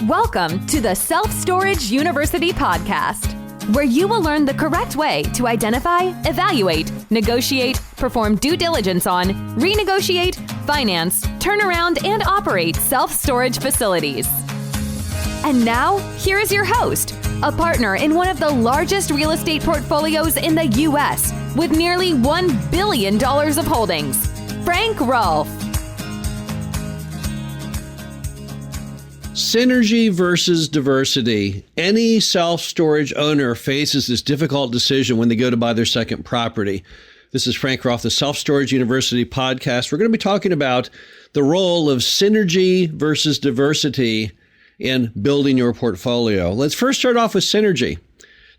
Welcome to the Self-Storage University podcast, where you will learn the correct way to identify, evaluate, negotiate, perform due diligence on, renegotiate, finance, turn around, and operate self-storage facilities. And now, here is your host, a partner in one of the largest real estate portfolios in the U.S. with nearly $1 billion of holdings, Frank Rolfe. Synergy versus diversity. Any self-storage owner faces this difficult decision when they go to buy their second property. This is Frank Rolfe, the Self-Storage University podcast. We're going to be talking about the role of synergy versus diversity in building your portfolio. Let's first start off with synergy.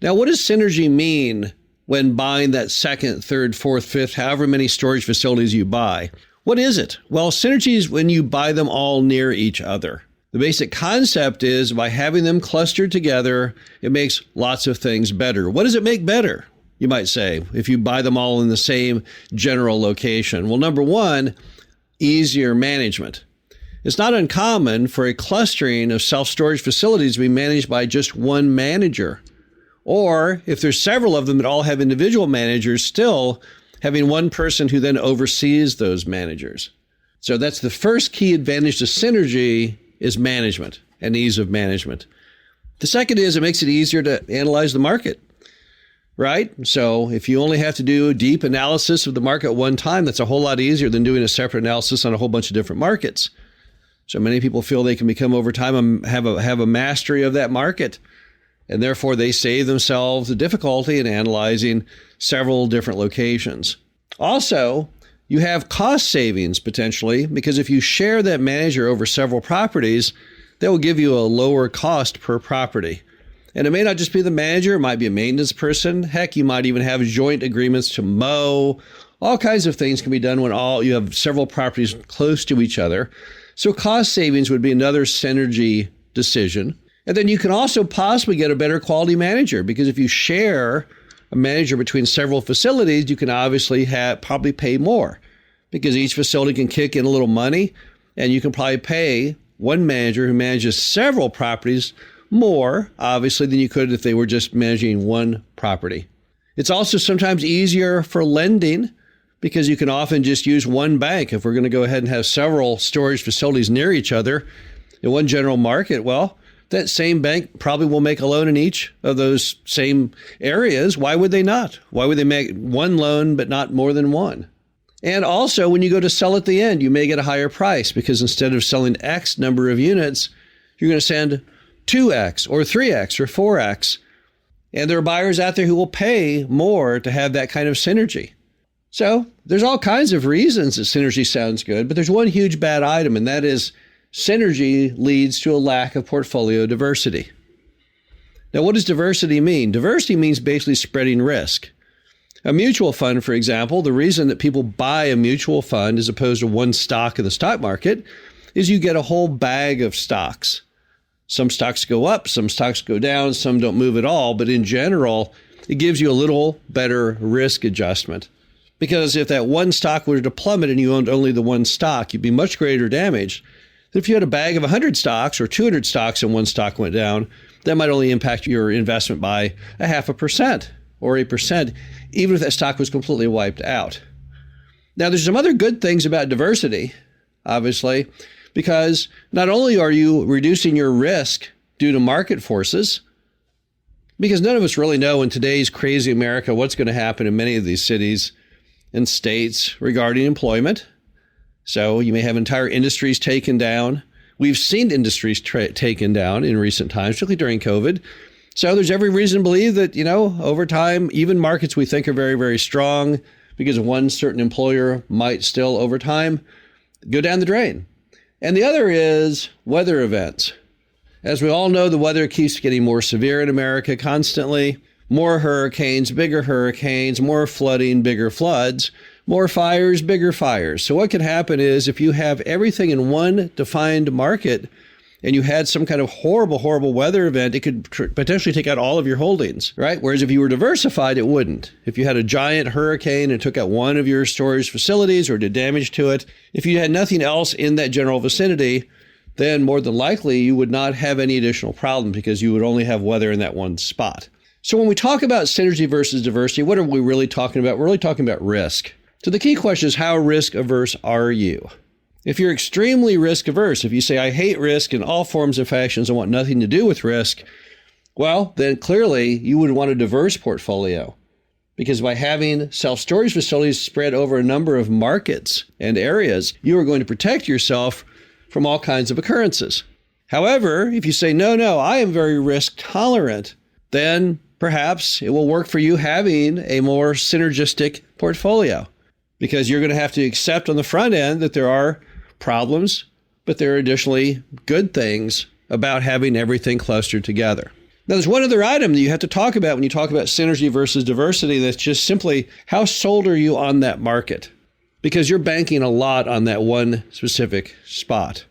Now, what does synergy mean when buying that second, third, fourth, fifth, however many storage facilities you buy? What is it? Well, synergy is when you buy them all near each other. The basic concept is by having them clustered together, it makes lots of things better. What does it make better, you might say, if you buy them all in the same general location? Well, number one, easier management. It's not uncommon for a clustering of self-storage facilities to be managed by just one manager. Or if there's several of them that all have individual managers, still having one person who then oversees those managers. So that's the first key advantage to synergy is management and ease of management. The second is it makes it easier to analyze the market, right? So if you only have to do a deep analysis of the market at one time, that's a whole lot easier than doing a separate analysis on a whole bunch of different markets. So many people feel they can become over time have a mastery of that market, and therefore they save themselves the difficulty in analyzing several different locations. Also, you have cost savings potentially, because if you share that manager over several properties, that will give you a lower cost per property. And it may not just be the manager, it might be a maintenance person. Heck, you might even have joint agreements to mow. All kinds of things can be done when you have several properties close to each other. So cost savings would be another synergy decision. And then you can also possibly get a better quality manager, because if you share a manager between several facilities, you can obviously probably pay more, because each facility can kick in a little money, and you can probably pay one manager who manages several properties more, obviously, than you could if they were just managing one property. It's also sometimes easier for lending, because you can often just use one bank. If we're going to go ahead and have several storage facilities near each other in one general market, well, that same bank probably will make a loan in each of those same areas. Why would they not? Why would they make one loan but not more than one? And also, when you go to sell at the end, you may get a higher price, because instead of selling X number of units, you're going to send 2X or 3X or 4X. And there are buyers out there who will pay more to have that kind of synergy. So there's all kinds of reasons that synergy sounds good, but there's one huge bad item, and that is synergy leads to a lack of portfolio diversity. Now, what does diversity mean? Diversity means basically spreading risk. A mutual fund, for example, the reason that people buy a mutual fund as opposed to one stock in the stock market is you get a whole bag of stocks. Some stocks go up, some stocks go down, some don't move at all, but in general, it gives you a little better risk adjustment. Because if that one stock were to plummet and you owned only the one stock, you'd be much greater damaged. If you had a bag of 100 stocks or 200 stocks and one stock went down, that might only impact your investment by 0.5% or 1%, even if that stock was completely wiped out. Now, there's some other good things about diversity, obviously, because not only are you reducing your risk due to market forces, because none of us really know in today's crazy America what's going to happen in many of these cities and states regarding employment. So you may have entire industries taken down. We've seen industries taken down in recent times, particularly during COVID. So there's every reason to believe that, over time, even markets we think are very, very strong because one certain employer might still, over time, go down the drain. And the other is weather events. As we all know, the weather keeps getting more severe in America constantly. More hurricanes, bigger hurricanes, more flooding, bigger floods. More fires, bigger fires. So what could happen is if you have everything in one defined market and you had some kind of horrible, horrible weather event, it could potentially take out all of your holdings, right? Whereas if you were diversified, it wouldn't. If you had a giant hurricane and took out one of your storage facilities or did damage to it, if you had nothing else in that general vicinity, then more than likely you would not have any additional problems because you would only have weather in that one spot. So when we talk about synergy versus diversity, what are we really talking about? We're really talking about risk. So the key question is, how risk averse are you? If you're extremely risk averse, if you say, I hate risk in all forms and fashions, I want nothing to do with risk, well, then clearly you would want a diverse portfolio. Because by having self-storage facilities spread over a number of markets and areas, you are going to protect yourself from all kinds of occurrences. However, if you say, no, I am very risk tolerant, then perhaps it will work for you having a more synergistic portfolio, because you're going to have to accept on the front end that there are problems, but there are additionally good things about having everything clustered together. Now, there's one other item that you have to talk about when you talk about synergy versus diversity. That's just simply, how sold are you on that market? Because you're banking a lot on that one specific spot.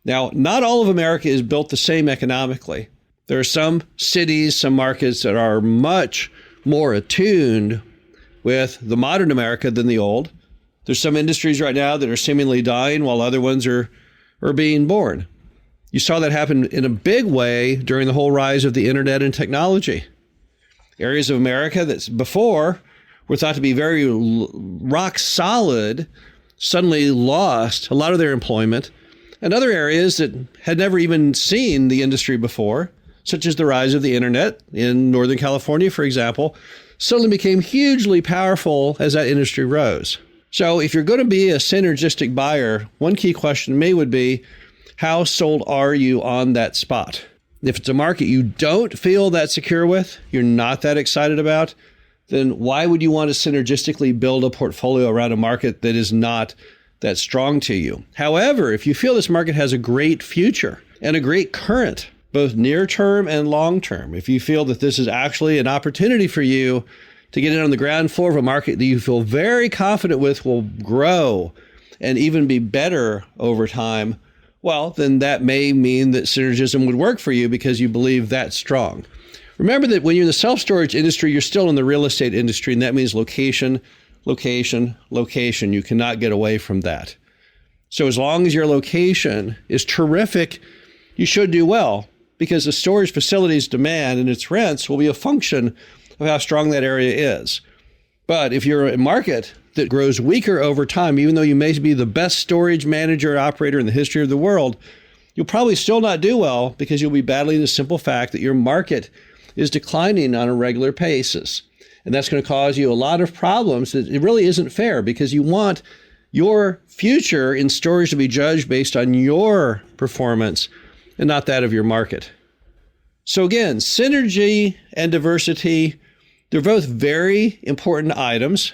Now, not all of America is built the same economically. There are some cities, some markets that are much more attuned with the modern America than the old. There's some industries right now that are seemingly dying while other ones are being born. You saw that happen in a big way during the whole rise of the internet and technology. Areas of America that before were thought to be very rock solid suddenly lost a lot of their employment, and other areas that had never even seen the industry before, such as the rise of the internet in Northern California, for example, suddenly became hugely powerful as that industry rose. So if you're going to be a synergistic buyer, one key question to me would be, how sold are you on that spot? If it's a market you don't feel that secure with, you're not that excited about, then why would you want to synergistically build a portfolio around a market that is not that strong to you? However, if you feel this market has a great future and a great current, both near term and long term, if you feel that this is actually an opportunity for you to get in on the ground floor of a market that you feel very confident with will grow and even be better over time, well, then that may mean that synergism would work for you because you believe that's strong. Remember that when you're in the self-storage industry, you're still in the real estate industry, and that means location, location, location. You cannot get away from that. So as long as your location is terrific, you should do well, because the storage facility's demand and its rents will be a function of how strong that area is. But if you're a market that grows weaker over time, even though you may be the best storage manager and operator in the history of the world, you'll probably still not do well because you'll be battling the simple fact that your market is declining on a regular basis. And that's going to cause you a lot of problems. It really isn't fair, because you want your future in storage to be judged based on your performance and not that of your market. So again, synergy and diversity, they're both very important items.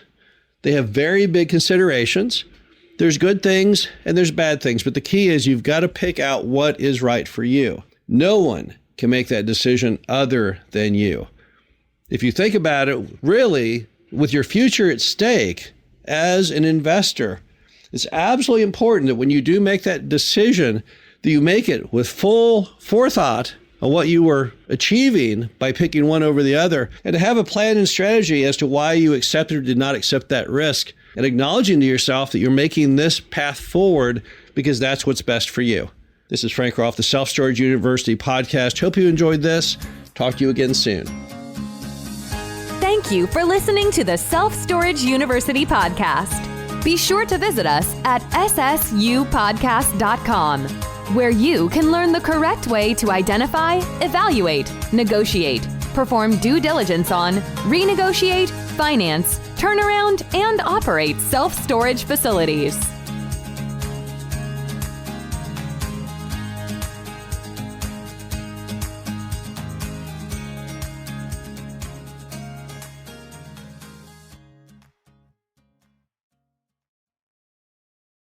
They have very big considerations. There's good things and there's bad things, but the key is you've got to pick out what is right for you. No one can make that decision other than you. If you think about it, really, with your future at stake as an investor, it's absolutely important that when you do make that decision, that you make it with full forethought on what you were achieving by picking one over the other, and to have a plan and strategy as to why you accepted or did not accept that risk, and acknowledging to yourself that you're making this path forward because that's what's best for you. This is Frank Rolfe, the Self-Storage University podcast. Hope you enjoyed this. Talk to you again soon. Thank you for listening to the Self-Storage University podcast. Be sure to visit us at ssupodcast.com, where you can learn the correct way to identify, evaluate, negotiate, perform due diligence on, renegotiate, finance, turnaround, and operate self-storage facilities.